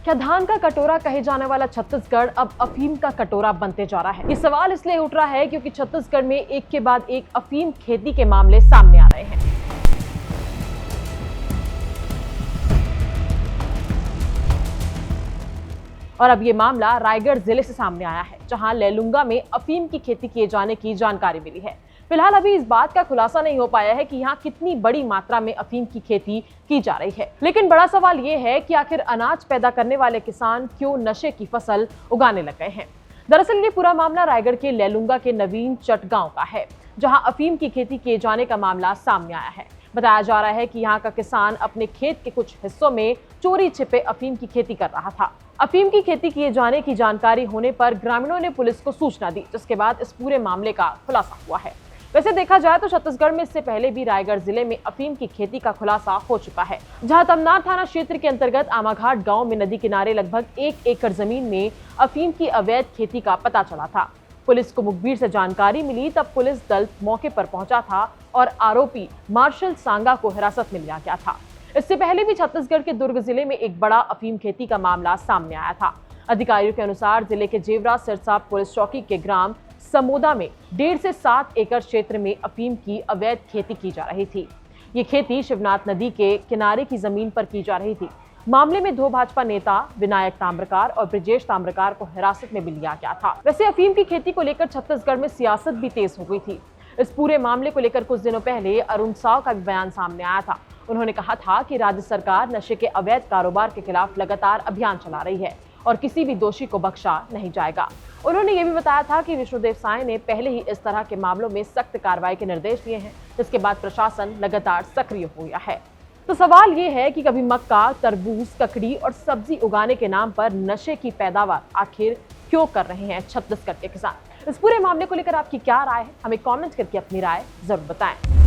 क्या धान का कटोरा कहे जाने वाला छत्तीसगढ़ अब अफीम का कटोरा बनते जा रहा है? ये सवाल इसलिए उठ रहा है क्योंकि छत्तीसगढ़ में एक के बाद एक अफीम खेती के मामले सामने आ रहे हैं। और अब ये मामला रायगढ़ जिले से सामने आया है, जहां लेलुंगा में अफीम की खेती किए जाने की जानकारी मिली है। फिलहाल अभी इस बात का खुलासा नहीं हो पाया है कि यहाँ कितनी बड़ी मात्रा में अफीम की खेती की जा रही है, लेकिन बड़ा सवाल ये है कि आखिर अनाज पैदा करने वाले किसान क्यों नशे की फसल उगाने लग गए हैं। दरअसल ये पूरा मामला रायगढ़ के लेलुंगा के नवीन चट गांव का है, जहां अफीम की खेती किए जाने का मामला सामने आया है। बताया जा रहा है कि यहाँ का किसान अपने खेत के कुछ हिस्सों में चोरी छिपे अफीम की खेती कर रहा था। अफीम की खेती किए जाने की जानकारी होने पर ग्रामीणों ने पुलिस को सूचना दी, जिसके बाद इस पूरे मामले का खुलासा हुआ है। वैसे देखा जाए तो छत्तीसगढ़ में इससे पहले भी रायगढ़ जिले में अफीम की खेती का खुलासा हो चुका है, जहां तमनार थाना क्षेत्र के अंतर्गत आमाघाट गांव में नदी किनारे लगभग 1 एकड़ जमीन में अफीम की अवैध खेती का पता चला था। पुलिस को मुखबिर से जानकारी मिली, तब पुलिस दल मौके पर पहुंचा था और आरोपी मार्शल सांगा को हिरासत में लिया गया था। इससे पहले भी छत्तीसगढ़ के दुर्ग जिले में एक बड़ा अफीम खेती का मामला सामने आया था। अधिकारियों के अनुसार जिले के जेवरा सिरसा पुलिस चौकी के ग्राम समोदा में 1.5 से 7 एकड़ क्षेत्र में अफीम की अवैध खेती की जा रही थी। ये खेती शिवनाथ नदी के किनारे की जमीन पर की जा रही थी। मामले में 2 भाजपा नेता विनायक ताम्रकार और ब्रिजेश ताम्रकार को हिरासत में भी लिया गया था। वैसे अफीम की खेती को लेकर छत्तीसगढ़ में सियासत भी तेज हो गई थी। इस पूरे मामले को लेकर कुछ दिनों पहले अरुण साव का भी बयान सामने आया था। उन्होंने कहा था कि राज्य सरकार नशे के अवैध कारोबार के खिलाफ लगातार अभियान चला रही है और किसी भी दोषी को बख्शा नहीं जाएगा। उन्होंने ये भी बताया था कि विष्णुदेव साय ने पहले ही इस तरह के मामलों में सख्त कार्रवाई के निर्देश दिए हैं, जिसके बाद प्रशासन लगातार सक्रिय हो गया है। तो सवाल ये है कि कभी मक्का, तरबूज, ककड़ी और सब्जी उगाने के नाम पर नशे की पैदावार आखिर क्यों कर रहे हैं छत्तीसगढ़ के किसान? इस पूरे मामले को लेकर आपकी क्या राय है? हमें कमेंट करके अपनी राय जरूर बताएं।